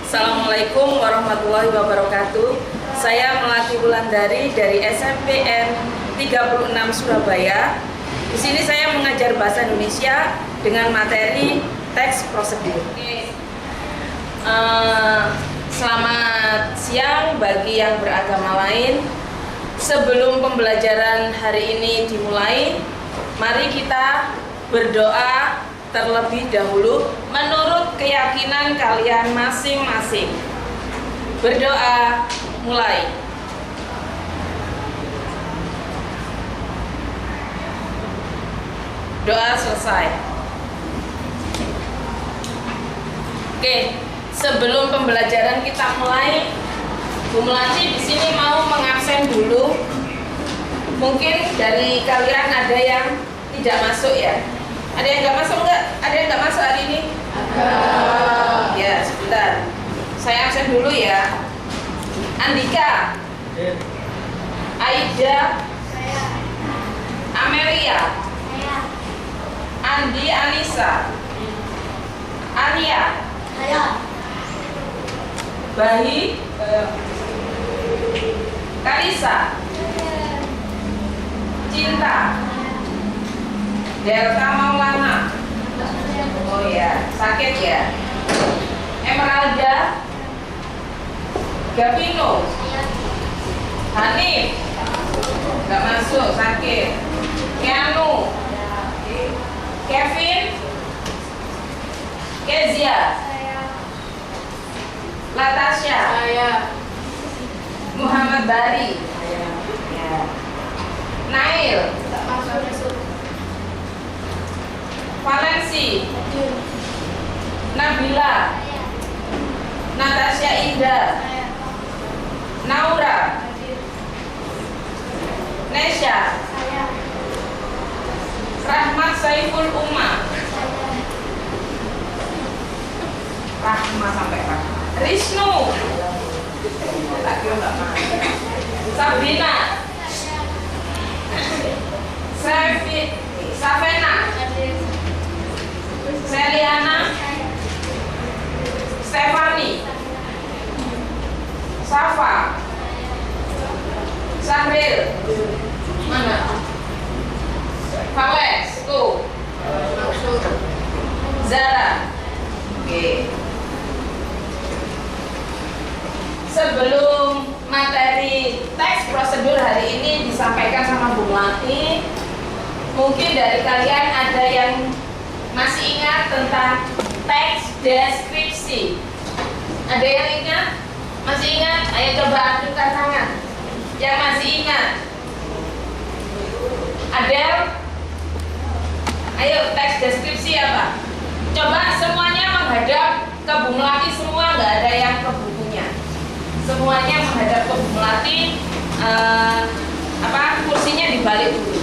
Assalamualaikum warahmatullahi wabarakatuh. Saya Melati Wulandari dari SMPN 36 Surabaya. Di sini saya mengajar bahasa Indonesia dengan materi teks prosedur. Selamat siang bagi yang beragama lain. Sebelum pembelajaran hari ini dimulai, mari kita berdoa terlebih dahulu menurut keyakinan kalian masing-masing. Berdoa, mulai. Doa selesai. Oke, sebelum pembelajaran kita mulai, Bu Melati di sini mau mengabsen dulu. Mungkin dari kalian ada yang tidak masuk ya. Ada yang nggak masuk nggak? Ada yang nggak masuk hari ini? Ada. Ya, sebentar. Saya absen dulu ya. Andika. Aida. Saya. Amelia. Saya. Andi Anissa. Arya. Saya. Bahi. Kalisa. Cinta. Delta Maulana. Oh ya, sakit ya. Emeralda. Gavino. Hanif. Gak masuk, sakit. Keanu. Kevin. Kezia. Saya. Latasha. Saya. Muhammad Bari. Ya. Nail. Tak masuk. Valensi. Hadir. Nabila. Saya. Natasha Indah. Saya. Naura. Hadir. Nesha. Saya. Rahmat Saiful Umma. Saya. Rahma sampai Rahma. Riznu. Tak kira nggak mau. Sabrina. Savena. Hadir. Seliana. Saya. Stefani. Safa. Sahril. Mana? Fales. Tuh. Masuk. Zara. Oke. Sebelum materi teks prosedur hari ini disampaikan sama Bu Melati, mungkin dari kalian ada yang masih ingat tentang teks deskripsi. Ada yang ingat? Masih ingat? Ayo coba ajukan tangan. Yang masih ingat? Adel? Ayo, teks deskripsi apa? Coba semuanya menghadap ke Bu Melati semua, nggak ada yang ke bukunya. Semuanya menghadap ke Bu Melati. Kursinya dibalik dulu.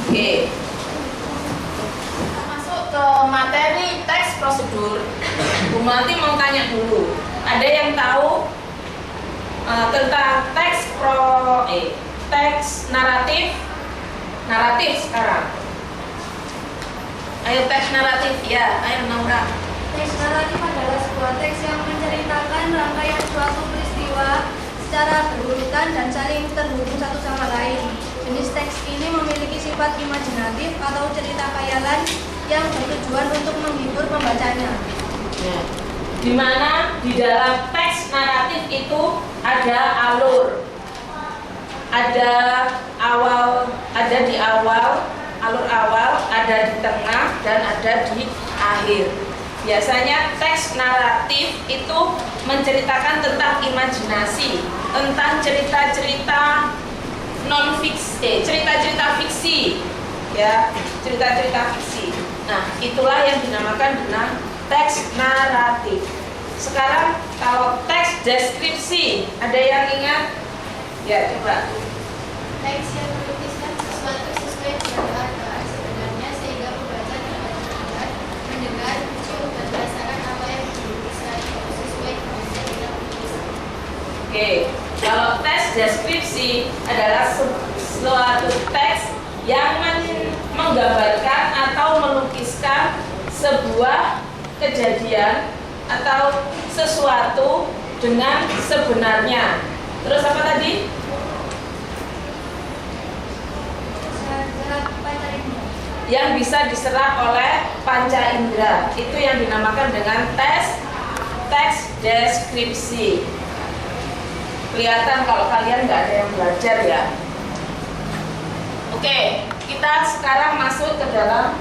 Oke. Kita masuk ke materi teks prosedur. Bu Melati mau tanya dulu. Ada yang tahu tentang teks naratif sekarang? Ayo teks naratif ya, ayo Naura. Teks naratif adalah sebuah teks yang menceritakan rangkaian suatu peristiwa secara berurutan dan saling terhubung satu sama lain. Jenis teks ini memiliki sifat imajinatif atau cerita khayalan yang bertujuan untuk menghibur pembacanya. Ya. Di mana di dalam teks naratif itu ada alur, ada di awal, alur awal, ada di tengah dan ada di akhir. Biasanya teks naratif itu menceritakan tentang imajinasi, tentang cerita-cerita cerita-cerita fiksi, ya, cerita-cerita fiksi. Nah, itulah yang dinamakan dengan teks naratif. Sekarang kalau teks deskripsi, ada yang ingat? Ya, coba. Teks yang melukiskan sesuatu sesuai dengan keadaan sebenarnya sehingga pembaca dapat melihat, mendengar, mencium, dan merasakan apa yang dilukiskan sesuai dengan cerita penulis. Oke, Kalau teks deskripsi adalah suatu teks yang menggambarkan atau melukiskan sebuah kejadian atau sesuatu dengan sebenarnya. Terus apa tadi? Yang bisa diserap oleh panca indera. Itu yang dinamakan dengan teks deskripsi. Kelihatan kalau kalian nggak ada yang belajar ya. Oke, kita sekarang masuk ke dalam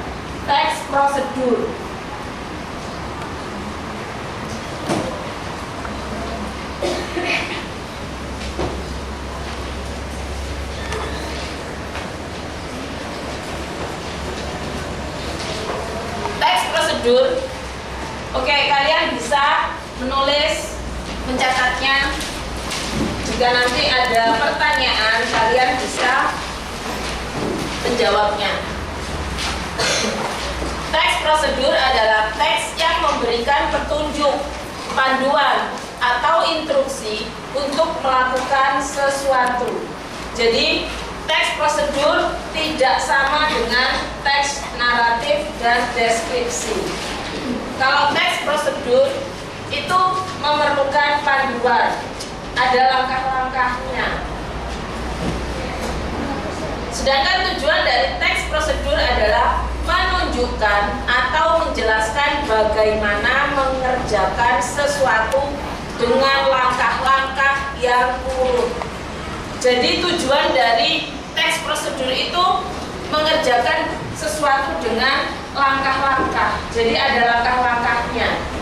teks prosedur. Teks prosedur. Oke, kalian bisa menulis, mencatatnya. Jika nanti ada pertanyaan, kalian bisa menjawabnya. Teks prosedur adalah teks yang memberikan petunjuk, panduan, atau instruksi untuk melakukan sesuatu. Jadi, teks prosedur tidak sama dengan teks naratif dan deskripsi. Kalau teks prosedur itu memerlukan panduan, ada langkah-langkahnya. Sedangkan tujuan dari teks prosedur adalah menunjukkan atau menjelaskan bagaimana mengerjakan sesuatu dengan langkah-langkah yang urut. Jadi tujuan dari teks prosedur itu mengerjakan sesuatu dengan langkah-langkah. Jadi ada langkah-langkahnya.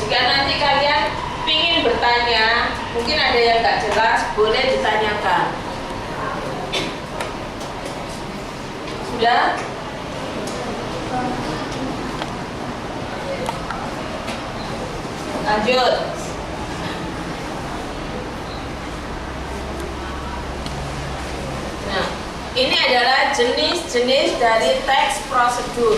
Jika nanti kalian ingin bertanya, mungkin ada yang nggak jelas, boleh ditanyakan. Sudah? Lanjut. Nah, ini adalah jenis-jenis dari teks prosedur.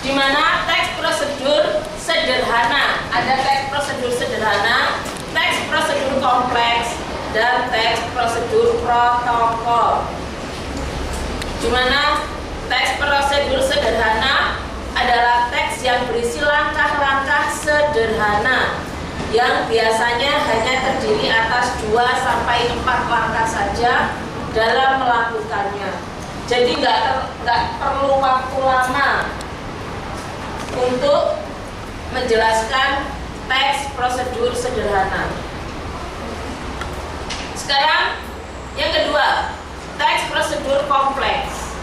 Di mana teks prosedur sederhana, ada teks prosedur sederhana, teks prosedur kompleks, dan teks prosedur protokol. Di mana teks prosedur sederhana adalah teks yang berisi langkah-langkah sederhana yang biasanya hanya terdiri atas 2-4 langkah saja dalam melakukannya. Jadi nggak perlu waktu lama untuk menjelaskan teks prosedur sederhana. Sekarang yang kedua, teks prosedur kompleks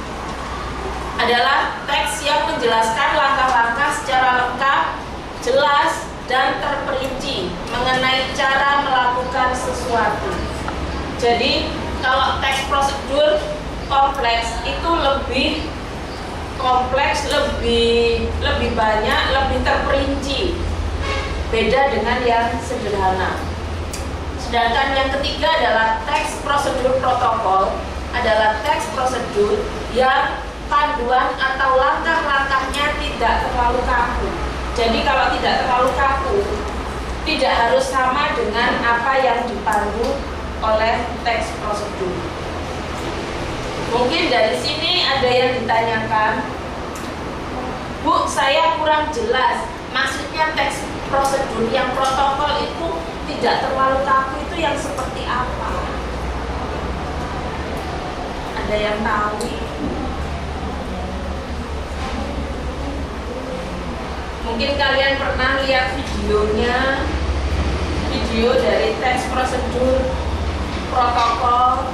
adalah teks yang menjelaskan langkah-langkah secara lengkap, jelas, dan terperinci mengenai cara melakukan sesuatu. Jadi kalau teks prosedur kompleks itu lebih kompleks, lebih banyak, lebih terperinci, beda dengan yang sederhana. Sedangkan yang ketiga adalah teks prosedur protokol, adalah teks prosedur yang panduan atau langkah-langkahnya tidak terlalu kaku. Jadi kalau tidak terlalu kaku, tidak harus sama dengan apa yang dipandu oleh teks prosedur. Mungkin dari sini ada yang ditanyakan, Bu, saya kurang jelas, maksudnya teks prosedur yang protokol itu tidak terlalu kaku itu yang seperti apa? Ada yang tahu? Mungkin kalian pernah lihat videonya, video dari teks prosedur protokol.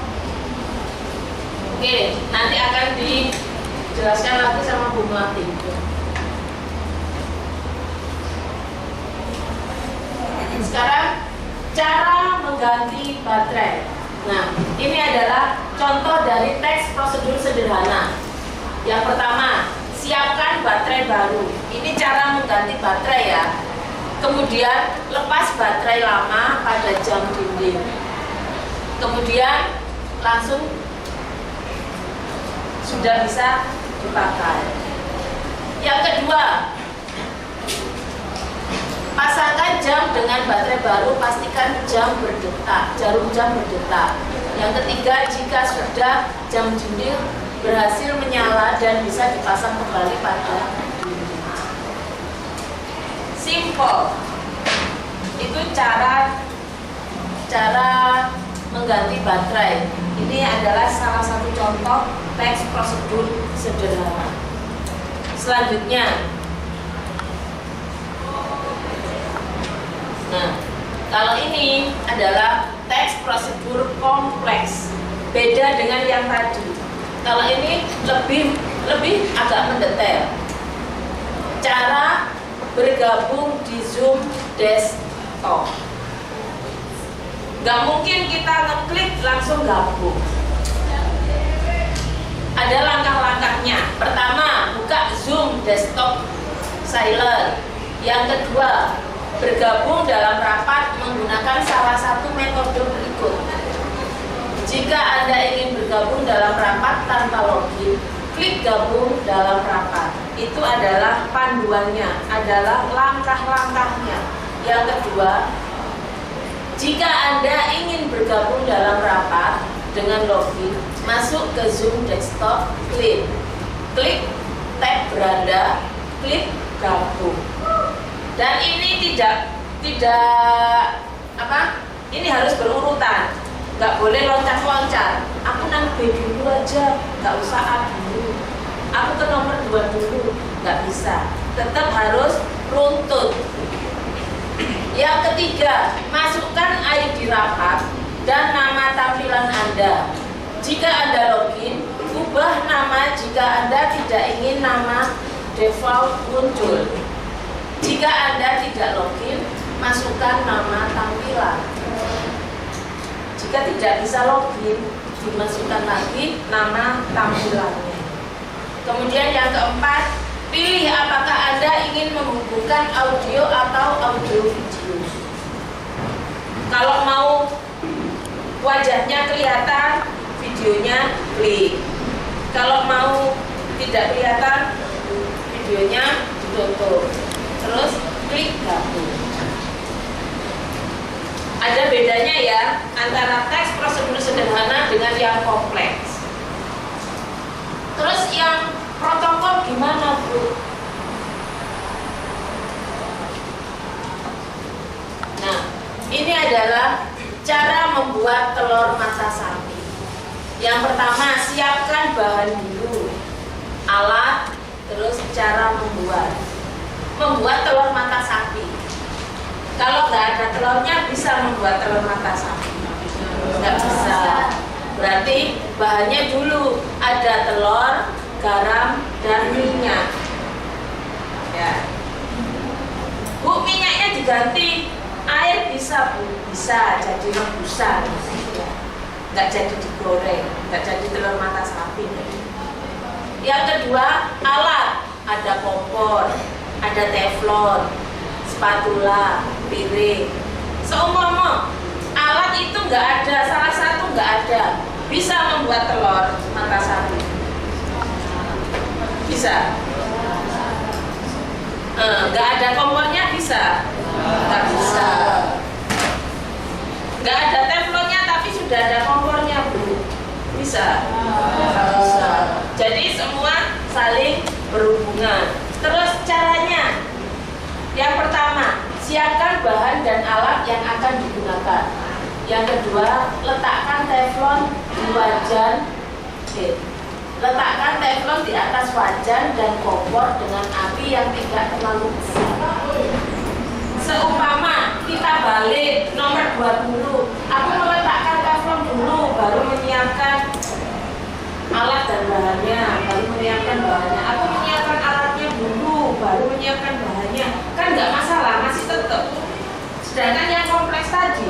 Oke, nanti akan dijelaskan lagi sama Bu Melati. Sekarang cara mengganti baterai. Nah, ini adalah contoh dari teks prosedur sederhana. Yang pertama, siapkan baterai baru. Ini cara mengganti baterai ya. Kemudian lepas baterai lama pada jam dinding. Kemudian langsung sudah bisa dipakai. Yang kedua, pasangkan jam dengan baterai baru, pastikan jam berdetak, jarum jam berdetak. Yang ketiga, jika sudah jam dinding berhasil menyala dan bisa dipasang kembali pada dinding. Simple. Itu cara mengganti baterai. Ini adalah salah satu contoh teks prosedur sederhana. Selanjutnya, nah, kalau ini adalah teks prosedur kompleks, beda dengan yang tadi. Kalau ini lebih agak mendetail. Cara bergabung di Zoom desktop. Gak mungkin kita ngeklik langsung gabung. Ada langkah-langkahnya. Pertama, buka Zoom desktop silent. Yang kedua, bergabung dalam rapat menggunakan salah satu metode berikut. Jika Anda ingin bergabung dalam rapat tanpa login, klik gabung dalam rapat. Itu adalah panduannya, adalah langkah-langkahnya. Yang kedua, jika Anda ingin bergabung dalam rapat dengan login, masuk ke Zoom desktop, klik tab beranda, klik gabung. Dan ini tidak ini harus berurutan, nggak boleh loncat-loncat. Aku nang B dulu aja, nggak usah A dulu. Aku ke nomor 2 dulu, nggak bisa. Tetap harus runtut. Yang ketiga, masukkan ID rapat dan nama tampilan Anda. Jika Anda login, ubah nama jika Anda tidak ingin nama default muncul. Jika Anda tidak login, masukkan nama tampilan. Jika tidak bisa login, dimasukkan lagi nama tampilannya. Kemudian yang keempat, pilih apakah Anda ingin menghubungkan audio atau audio video. Kalau mau wajahnya kelihatan, videonya klik. Kalau mau tidak kelihatan, videonya ditutup. Terus klik gabung. Ada bedanya ya antara teks prosedur sederhana dengan yang kompleks. Terus yang protokol gimana, Bu? Nah, ini adalah cara membuat telur mata sapi. Yang pertama, siapkan bahan dulu, alat, terus cara membuat telur mata sapi. Kalau nggak ada telurnya, bisa membuat telur mata sapi? Nggak bisa. Berarti bahannya dulu ada telur, garam, dan minyak. Ya. Bu, minyaknya diganti air bisa, Bu? Bisa, jadi rebusan. Ya. Nggak jadi digoreng, nggak jadi telur mata sapi. Yang kedua, alat. Ada kompor, ada teflon, spatula, piring. Seumpama alat itu nggak ada, salah satu nggak ada, bisa membuat telur mata sapi? Bisa? Nggak ada kompornya bisa? Nggak bisa. Nggak ada teflonnya tapi sudah ada kompornya, Bu? Bisa? Nggak bisa. Jadi semua saling berhubungan. Terus caranya, yang pertama, siapkan bahan dan alat yang akan digunakan. Yang kedua, letakkan teflon di wajan. Letakkan teflon di atas wajan dan kompor dengan api yang tidak terlalu besar. Seumpama kita balik nomor 20, aku meletakkan teflon dulu, baru menyiapkan alat dan bahannya, baru menyiapkan bahannya. Aku menyiapkan alatnya dulu, baru menyiapkan bahannya. Kan nggak masalah, masih tetap. Sedangkan yang kompleks tadi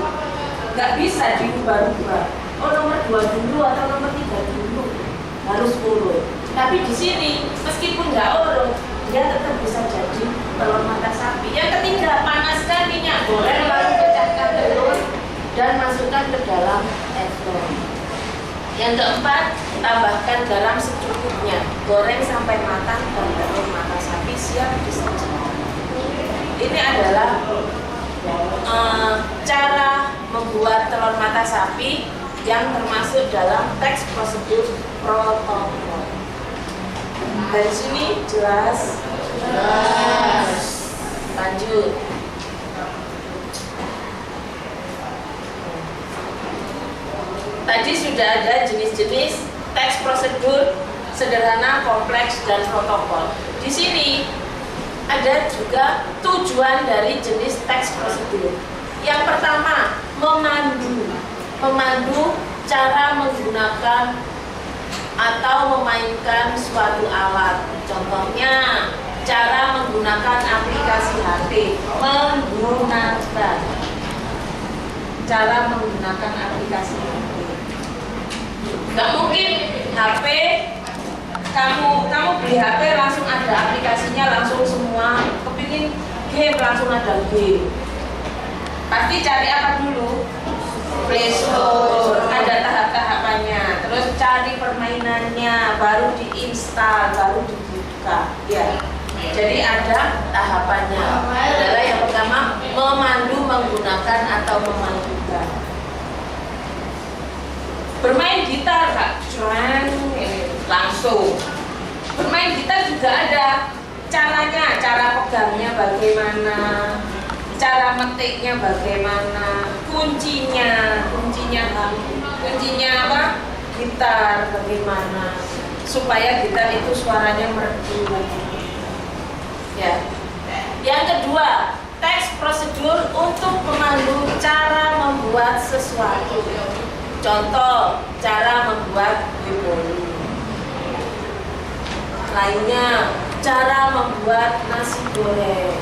nggak bisa diubah-ubah. Oh, nomor 2 dulu atau nomor 3 dulu, harus urut. Tapi di sini meskipun nggak urut, dia tetap bisa jadi telur mata sapi. Yang ketiga, panaskan minyak goreng lalu pecahkan telur dan masukkan ke dalam teflon. Yang keempat, tambahkan garam secukupnya. goreng sampai matang dan telur mata sapi siap disajikan. Ini adalah cara membuat telur mata sapi yang termasuk dalam teks prosedur protokol. Dari sini jelas? Jelas. Lanjut. Tadi sudah ada jenis-jenis teks prosedur sederhana, kompleks, dan protokol. Di sini ada juga tujuan dari jenis teks prosedur. Yang pertama, memandu cara menggunakan atau memainkan suatu alat. Contohnya, cara menggunakan aplikasi HP. Cara menggunakan aplikasi HP. Gak mungkin HP kamu beli HP langsung ada aplikasinya, langsung semua. Kepingin game langsung ada game. Pasti cari apa dulu? Play Store, ada tahap-tahapannya. Terus cari permainannya, baru diinstal, baru dibuka. Ya. Jadi ada tahapannya. Adalah yang pertama, memandu menggunakan atau memainkan. Bermain gitar, Kak. Langsung. Bermain gitar juga ada caranya, cara pegangnya bagaimana, cara metiknya bagaimana, kuncinya apa? Gitar bagaimana supaya gitar itu suaranya merdu. Ya. Yang kedua, teks prosedur untuk memandu cara membuat sesuatu. Contoh, cara membuat bolu. Lainnya, cara membuat nasi goreng.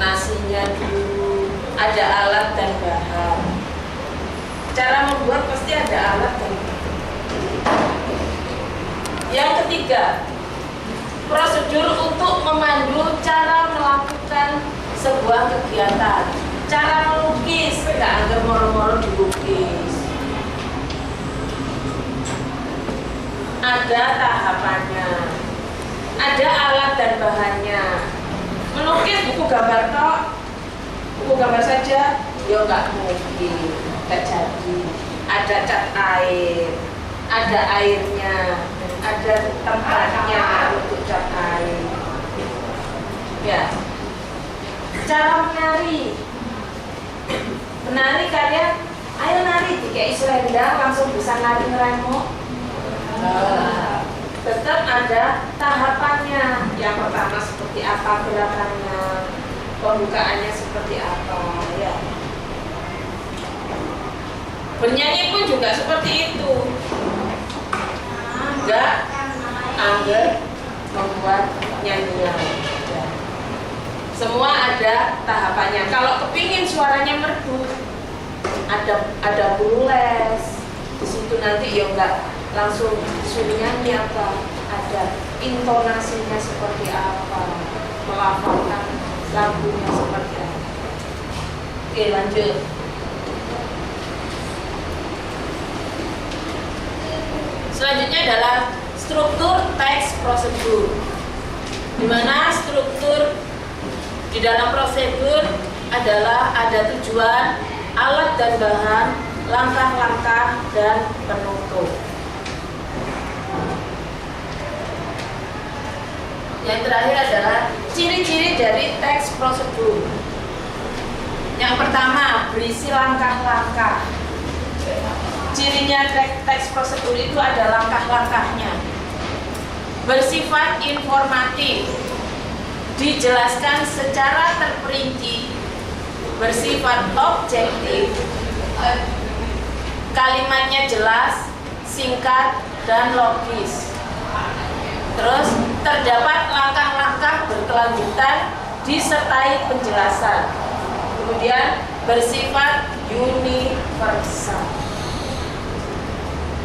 Nasinya dulu, ada alat dan bahan. Cara membuat pasti ada alat dan bahan. Yang ketiga, prosedur untuk memandu cara melakukan sebuah kegiatan. Cara melukis, nggak ada moro-moro dilukis. Ada tahapannya, ada alat dan bahannya. Melukis buku gambar tok, buku gambar saja, ya nggak mungkin, nggak jadi. Ada cat air, ada airnya, ada tempatnya untuk cat air. Ya. Cara menari kalian, ayo nari, kayak Islandang langsung bisa nari ngeremok. Tetap ada tahapannya. Yang pertama seperti apa gerakannya, pembukaannya seperti apa, ya. Bernyanyi pun juga seperti itu. Enggak angger membuat nyanyian. Ya. Semua ada tahapannya. Kalau kepingin suaranya merdu, ada guru les. Di situ nanti ya enggak langsung disuruh nyanyi apa, ada intonasinya seperti apa, melafalkan lagunya seperti apa. Oke, lanjut. Selanjutnya adalah struktur teks prosedur, di mana struktur di dalam prosedur adalah ada tujuan, alat dan bahan, langkah-langkah, dan penutup. Yang terakhir adalah ciri-ciri dari teks prosedur. Yang pertama, berisi langkah-langkah. Cirinya teks prosedur itu ada langkah-langkahnya. Bersifat informatif, dijelaskan secara terperinci, bersifat objektif, kalimatnya jelas, singkat, dan logis. Terus terdapat langkah-langkah berkelanjutan disertai penjelasan. Kemudian bersifat universal.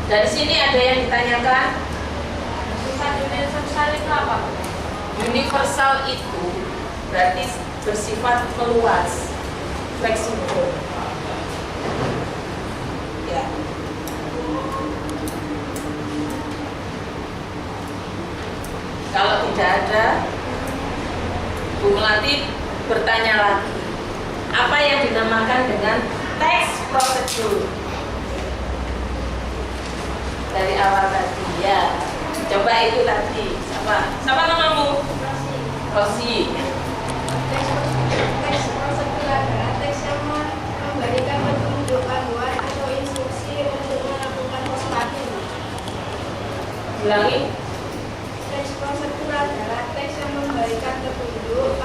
Dari sini ada yang ditanyakan, sifat universal itu apa? Universal itu berarti bersifat meluas, fleksibel. Ya. Kalau tidak ada, Bu Melati bertanya lagi. Apa yang dinamakan dengan text procedure? Dari awal tadi ya. Coba itu tadi. Siapa namamu? Rosi. Teks prosedur adalah teks yang memberikan petunjuk panduan atau instruksi untuk melakukan sesuatu. Ulangi. Teks prosedur adalah teks yang memberikan petunjuk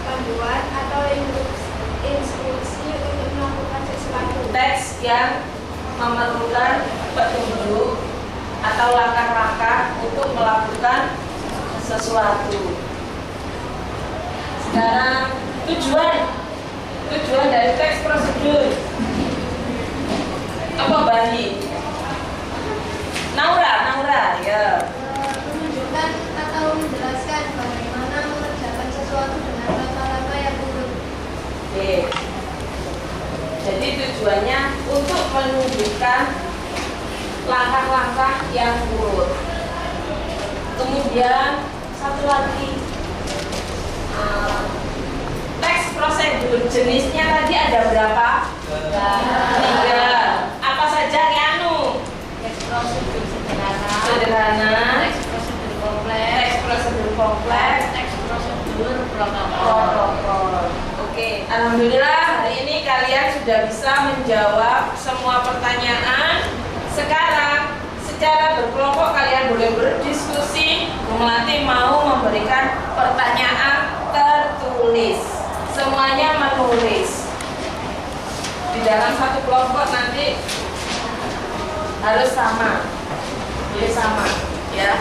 panduan atau instruksi untuk melakukan sesuatu. Teks yang memerlukan petunjuk atau langkah-langkah untuk melakukan sesuatu. Sekarang tujuan dari teks prosedur apa, Bani? Naura ya. Menunjukkan atau menjelaskan bagaimana mengerjakan sesuatu dengan langkah-langkah yang urut. Oke. Jadi tujuannya untuk menunjukkan langkah-langkah yang urut. Kemudian satu lagi, teks prosedur jenisnya tadi ada berapa? 3. Apa saja, Rianu? Teks prosedur Sederhana, teks prosedur kompleks, teks prosedur kompleks, teks prosedur protokol. Oke, alhamdulillah hari ini kalian sudah bisa menjawab semua pertanyaan. Sekarang secara berkelompok kalian boleh berdiskusi. Bu Melati mau memberikan pertanyaan tertulis. Semuanya menulis. Di dalam satu kelompok nanti harus sama. Boleh sama, ya.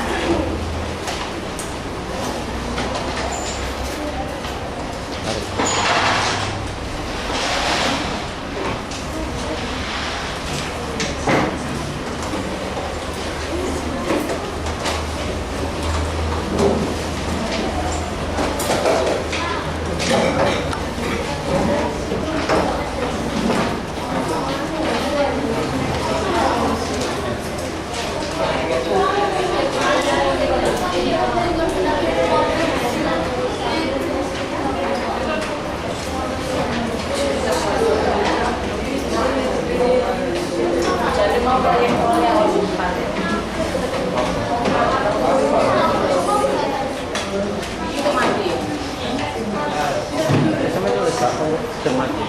Jadi mau balik itu mandi. Sama tulis aku cermati.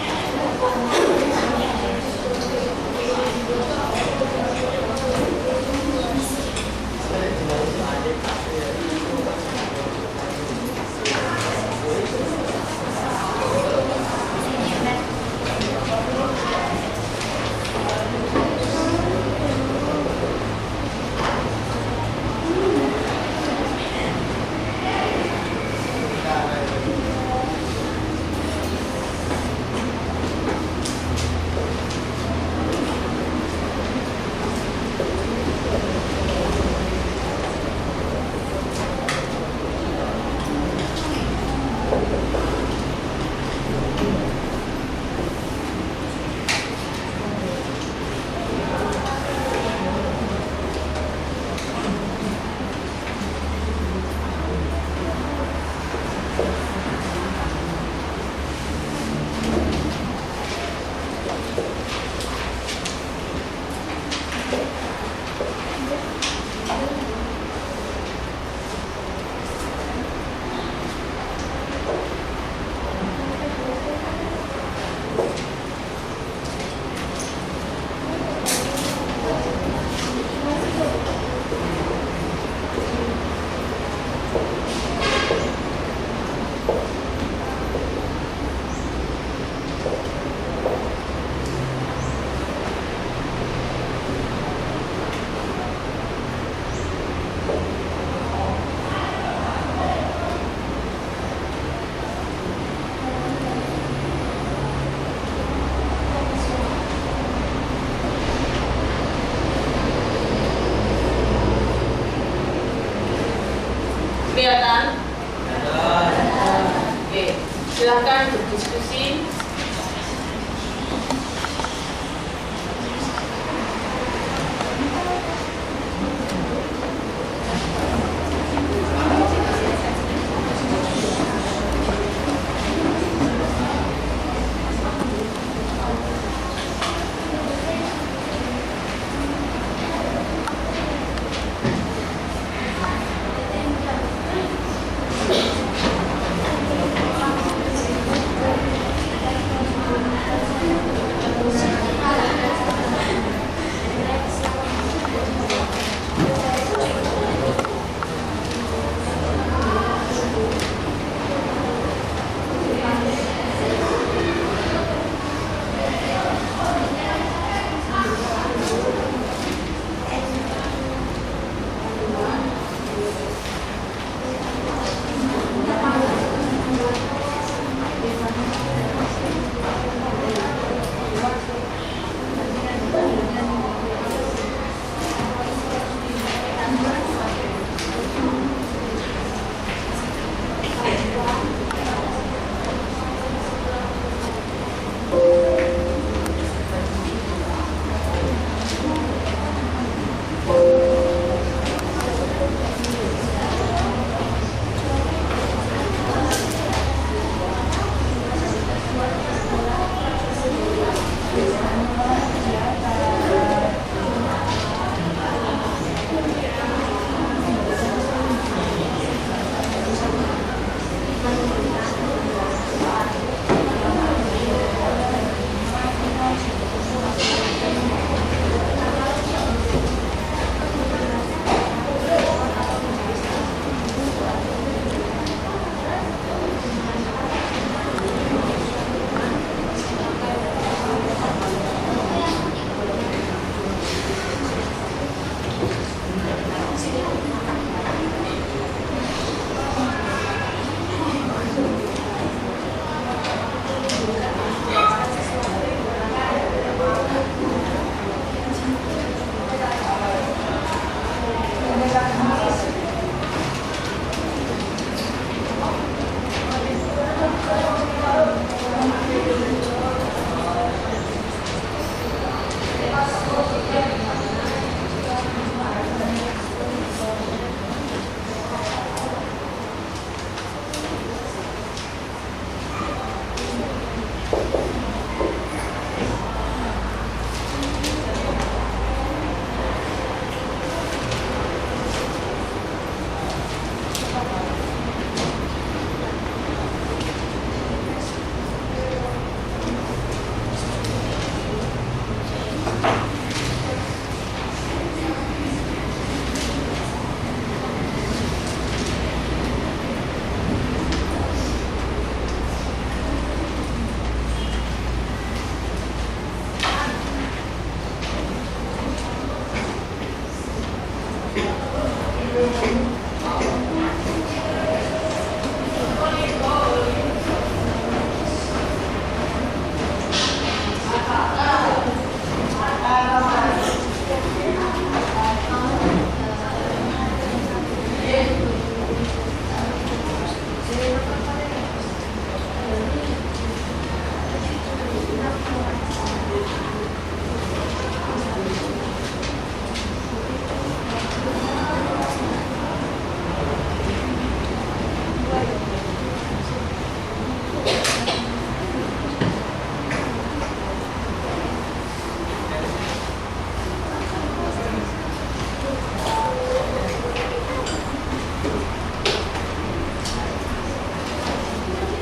Kelihatan? Oke, silahkan berdiskusi.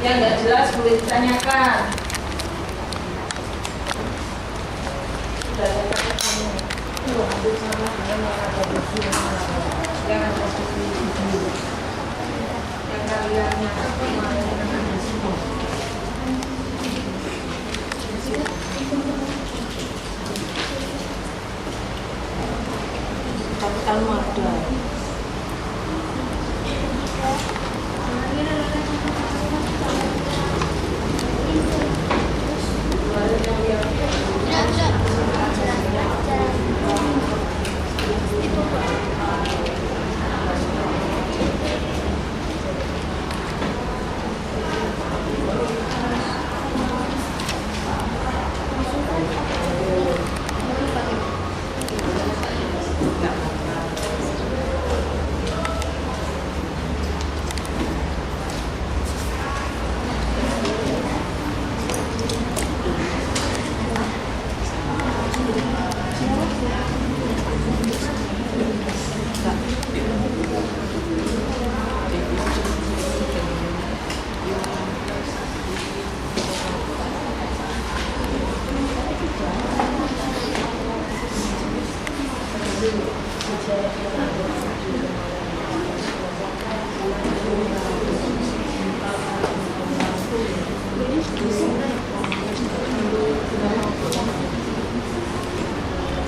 Yang nggak jelas boleh ditanyakan. Sudah ada kamu. Ambil sama dengan yang ada di sini. Yang ada di sini. Yang kalian nyata kemarin yang ada di sini. Tapi kamu ada.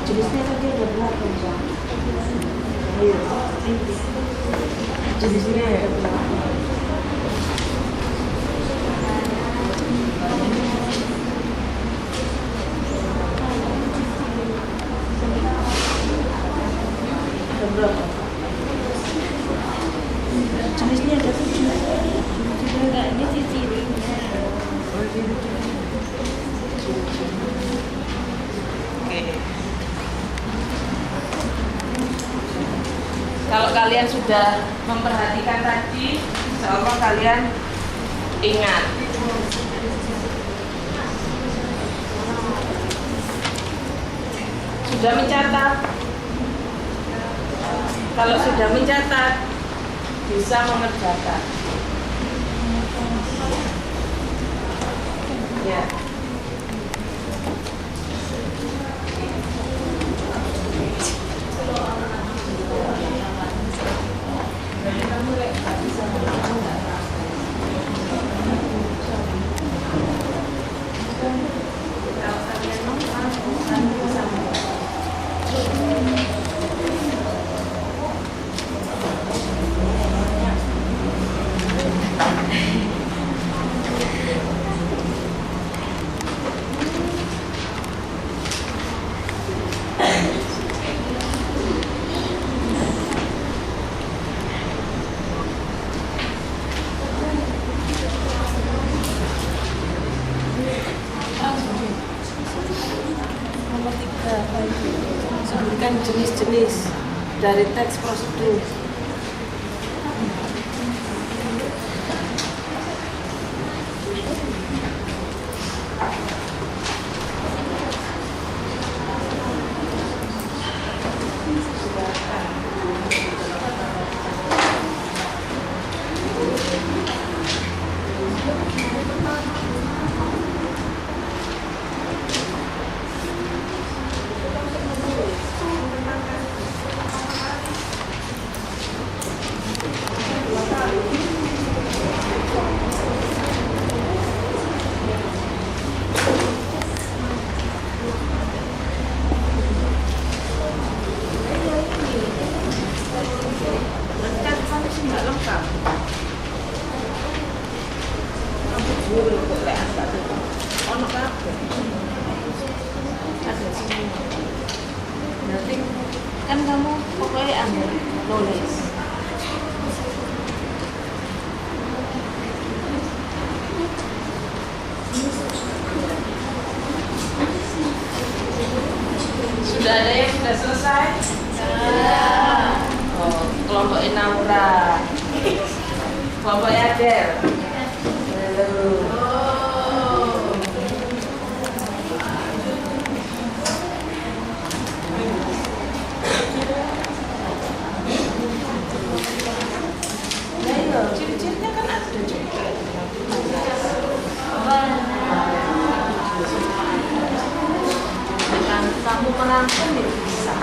Jenisnya tadi ada berapa, Pak? Jenisnya ada berapa? Ada berapa? Jenisnya ada 7. Enggak, ini ciri-cirinya. Kalau kalian sudah memperhatikan tadi, insya Allah kalian ingat. Sudah mencatat. Kalau sudah mencatat, bisa mengerjakan. Ya. Nomor 3, sebutkan jenis-jenis dari teks prosedur. Kan kamu sih nggak lengkap. Kamu guru kok lek asal itu. Ono kabeh. Ada semua. Berarti kan kamu pokoknya ambil nulis. Sudah ada yang sudah selesai? Oh, kelompok Inaura. Kelompok Yader. Ciri-cirinya kan ada juga. Dengan kamu merangkum ya bisa.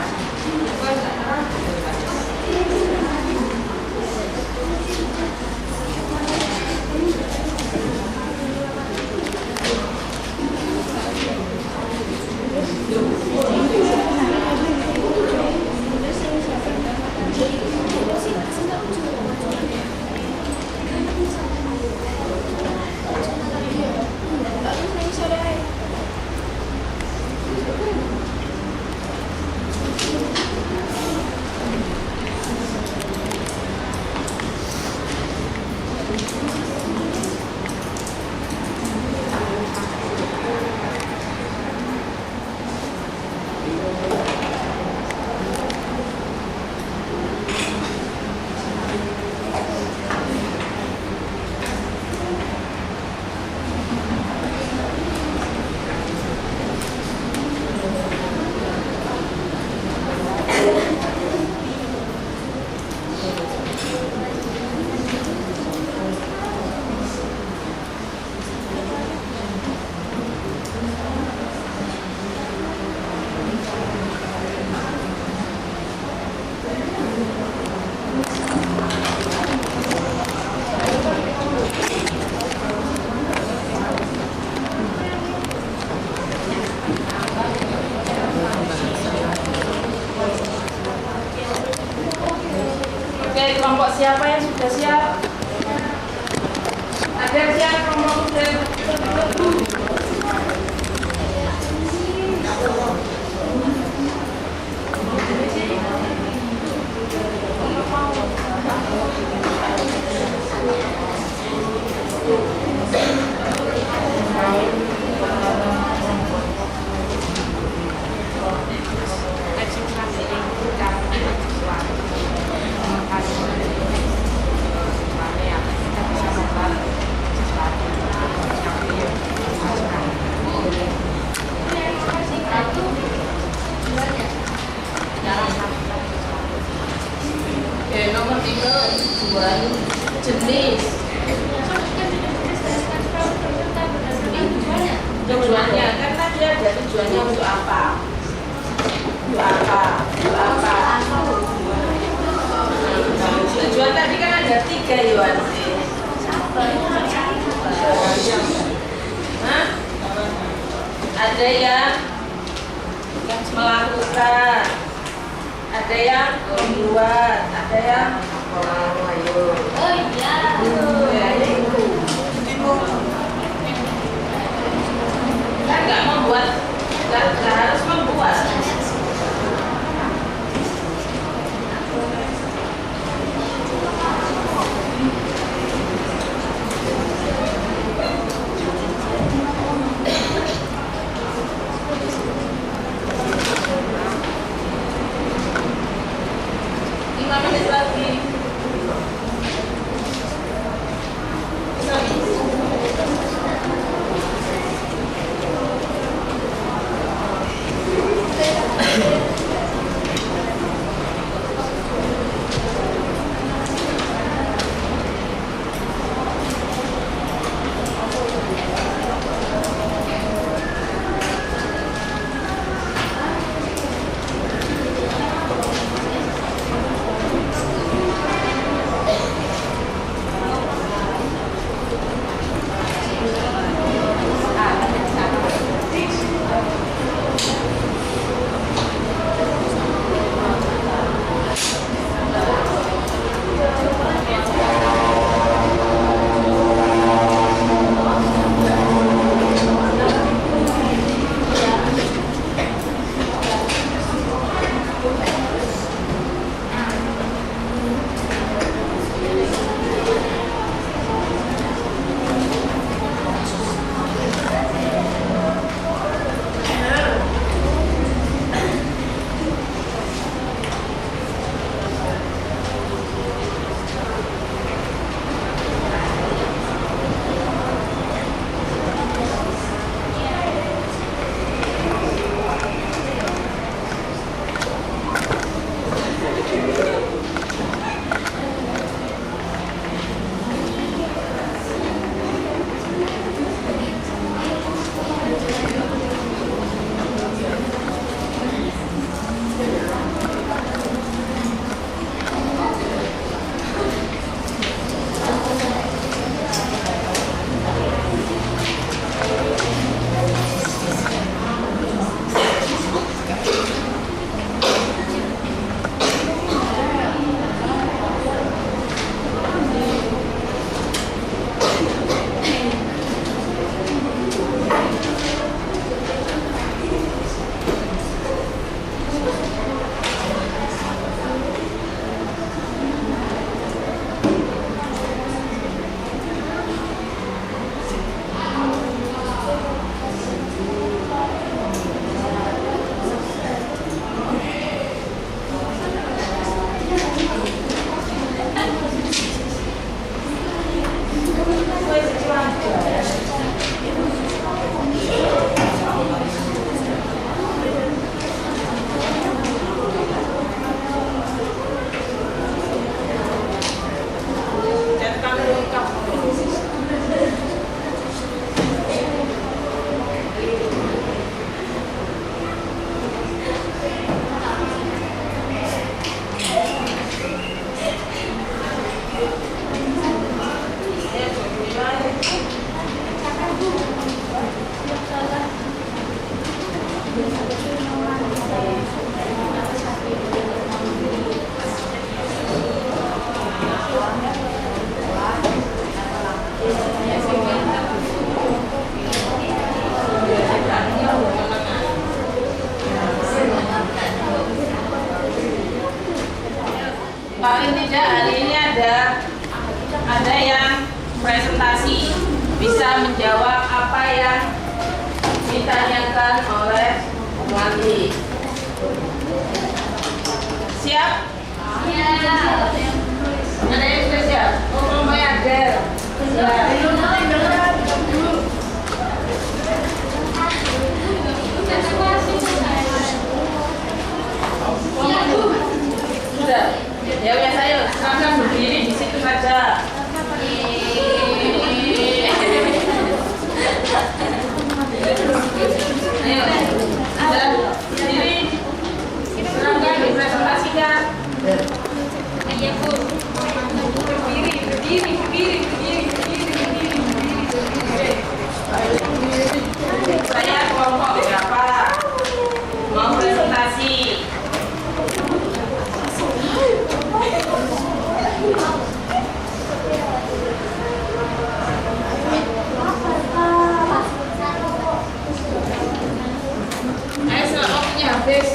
Kalau nggak merangkum, ya nggak bisa. Oke, kelompok siapa yang sudah siap? Ada yang siap kelompok sudah? Oke, nomor 3 tujuan jenis. Tujuannya kan tadi ada tujuannya untuk apa? Untuk apa? Untuk apa? Tujuan tadi kan ada 3 Yohan. Hah? Ada yang melakukan, ada yang membuat, ada yang ayo. Oh iya. Kan nggak membuat, nggak harus membuat. Lima menit lagi. paling tidak hari ini ada yang presentasi, bisa menjawab apa yang ditanyakan oleh pelatih. Siap? Ada yang sudah siap? Oh, kelompok Adel. Sudah. Ya wes ayo, silakan berdiri di situ saja. Ayo, sudah berdiri. Silakan dipresentasikan. Iya Bu. Berdiri. Saya kelompok berapa? Mau presentasi? Ayo sudah waktunya habis.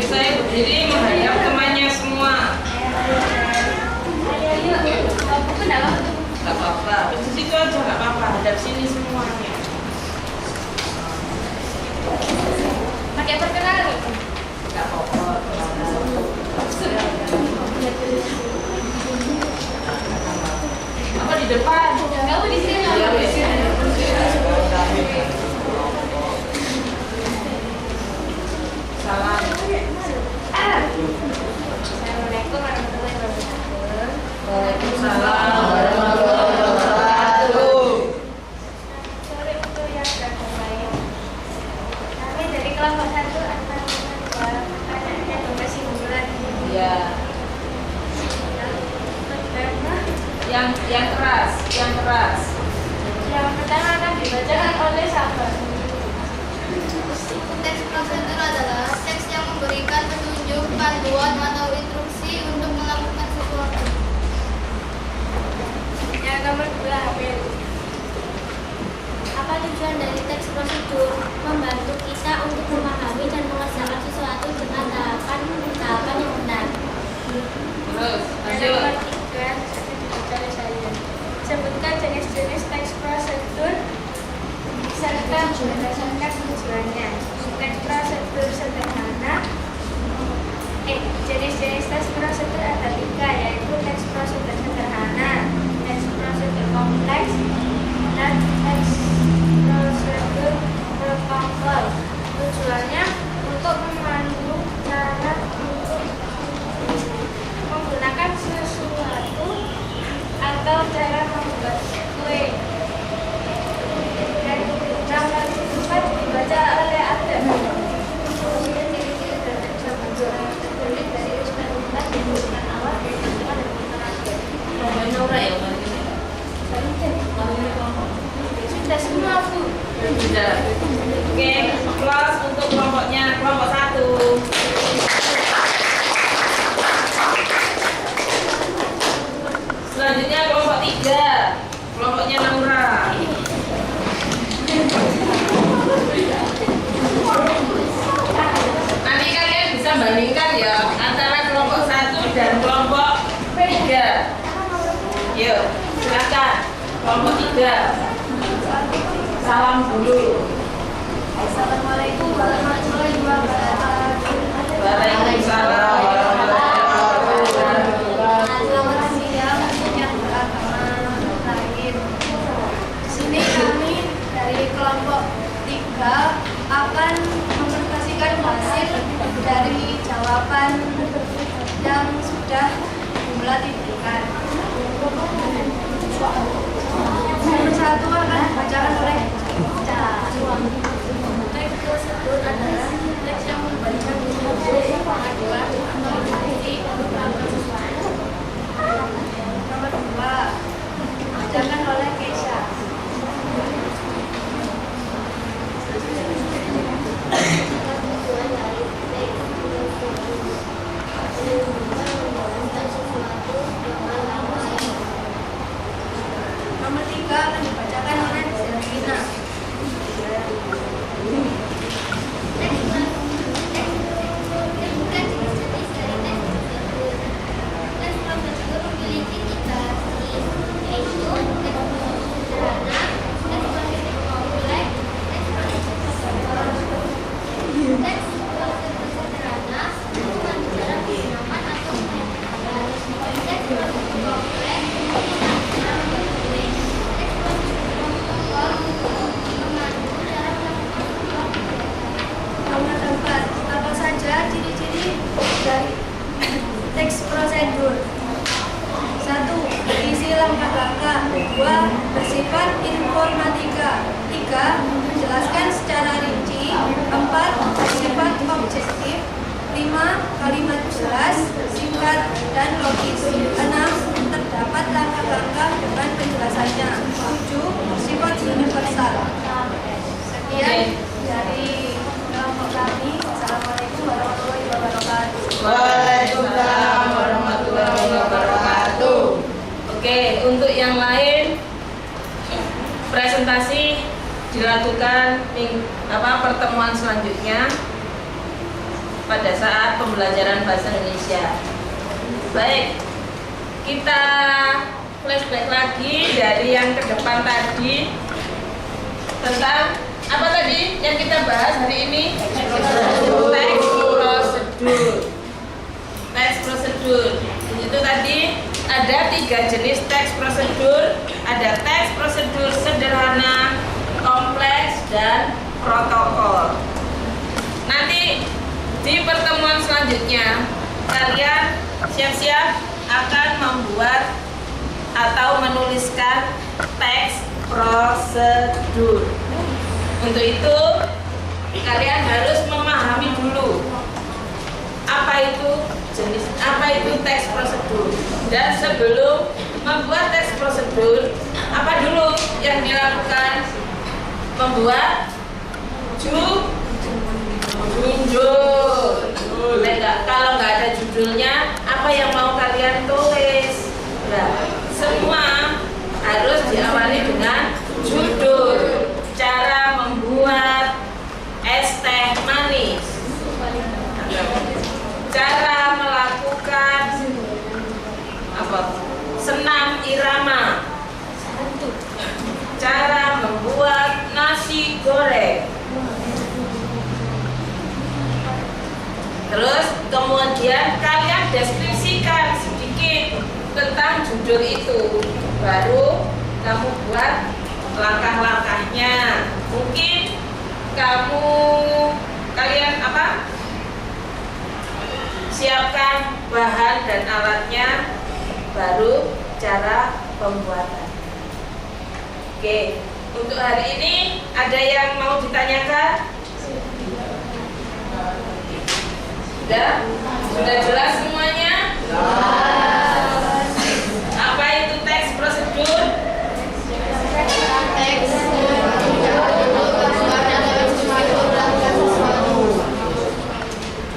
Saya berdiri menghadap temannya semua. Gak apa-apa, di situ aja gak apa-apa, hadap sini semuanya. Pakai perkenalan. Gak apa-apa. Apa di depan? Kamu di sini. Ya, di sini. Salam. Assalamualaikum warahmatullahi wabarakatuh. Waalaikumsalam warahmatullahi wabarakatuh. Sore untuk yang terbaik. Kami dari kelompok 1 akan anaknya donasi bulan. Ya, Pertama, yang keras. yang pertama akan dibacakan oleh sahabat. Teks prosedur adalah teks yang memberikan petunjuk, panduan, atau instruksi untuk melakukan sesuatu. Yang nomor 2 Hamil. Apa tujuan dari teks prosedur? Membantu kita untuk memahami dan mengerjakan sesuatu dengan tahapan yang benar. Terus, Yang nomor lanjut. 3 akan dibaca oleh saya. Sebutkan jenis-jenis teks prosedur serta berdasarkan tujuannya. Teks prosedur sederhana. Jenis-jenis teks prosedur ada 3, yaitu teks prosedur sederhana, teks prosedur kompleks, dan teks prosedur berkompol. Tujuannya untuk memandu cara untuk menggunakan sesuatu atau cara membuat kue. Dan nomor 4 dibaca oleh Adam. Sudah semua Bu. Sudah. Oke, kelas untuk kelompok 1. Selanjutnya kelompok 3. Kelompoknya Naura. Nanti kalian bisa bandingkan ya antara kelompok 1 dan kelompok 3. Yuk, silakan. Kelompok 3. Salam dulu. Assalamualaikum warahmatullahi wabarakatuh. Waalaikumsalam warahmatullahi wabarakatuh. Selamat siang untuk yang beragama lain. Di sini kami dari kelompok 3 akan mempresentasikan hasil dari jawaban yang sudah dimulai diberikan. Nomor 1 akan dibacakan oleh teks prosedur adalah teks yang memberikan instruksi, panduan, atau instruksi untuk melakukan sesuatu. Nomor 2 dibacakan oleh Keisha. Nomor 3 akan dibacakan oleh Zelvi. jelas, singkat, dan logis. 6. Terdapat langkah-langkah dengan penjelasannya. 7. Bersifat universal. Sekian dari kelompok kami. Assalamualaikum warahmatullahi wabarakatuh. Waalaikumsalam warahmatullahi wabarakatuh. Oke, untuk yang lain presentasi dilakukan pertemuan selanjutnya pada saat pembelajaran bahasa Indonesia. Baik, kita flashback lagi dari yang ke depan tadi tentang apa tadi yang kita bahas hari ini? Teks prosedur. Teks prosedur. Itu tadi ada 3 jenis teks prosedur. Ada teks prosedur sederhana, kompleks, dan protokol. Nanti di pertemuan selanjutnya kalian siap-siap akan membuat atau menuliskan teks prosedur. Untuk itu kalian harus memahami dulu apa itu teks prosedur. Dan sebelum membuat teks prosedur, apa dulu yang dilakukan? Membuat judul. Kalau nggak ada judulnya, apa yang mau kalian tulis? Nah, semua harus diawali dengan judul. Cara membuat es teh manis. Cara melakukan senam irama. Cara membuat nasi goreng. Terus kemudian kalian deskripsikan sedikit tentang judul itu. Baru kamu buat langkah-langkahnya. Mungkin kalian siapkan bahan dan alatnya, baru cara pembuatan. Oke, untuk hari ini ada yang mau ditanyakan? Sudah jelas semuanya? Apa itu teks prosedur?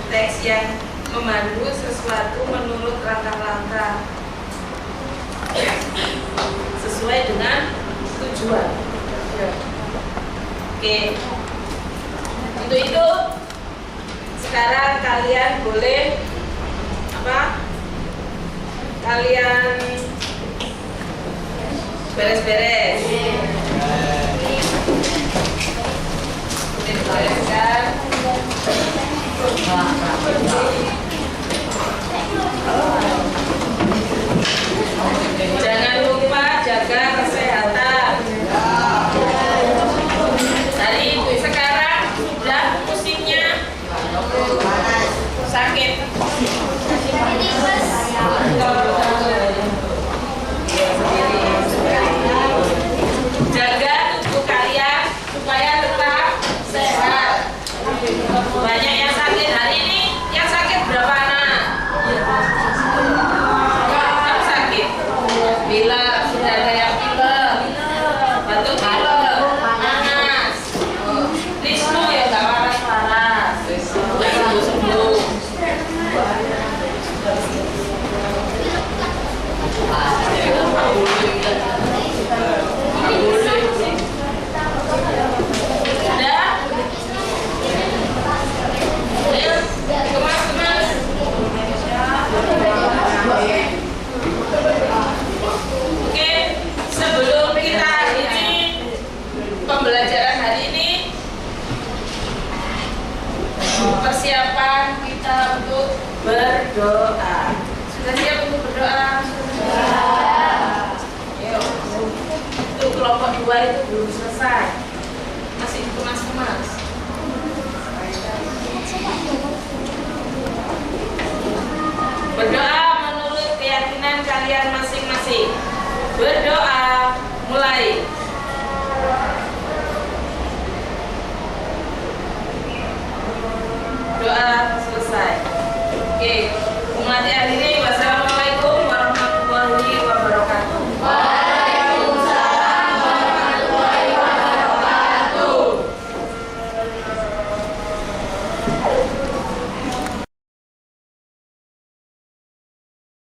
Teks yang memandu sesuatu menurut langkah-langkah sesuai dengan tujuan. Oke. Untuk itu sekarang kalian boleh kalian beres-beres. Bereskan. Jangan lupa jaga kesehatan. Hari itu sekarang sudah musimnya sakit. Jaga tubuh kalian supaya tetap sehat. Banyak yang sakit hari ini. Yang sakit berapa anak? Kamu sakit? Bila sudah ada yang pilek, batuk pilek, panas. Wisnu ya gak panas-panas. Sembuh-sembuh. Sudah? Ayo, kemas-kemas. Oke, sebelum kita akhiri pembelajaran hari ini, persiapan kita untuk berdoa. Sudah siap untuk berdoa? Yuk. Itu kelompok 2 itu belum selesai, masih kemas-kemas. Berdoa menurut keyakinan kalian masing-masing. Berdoa, mulai. Doa selesai. Oke. Bu Melati akhirnya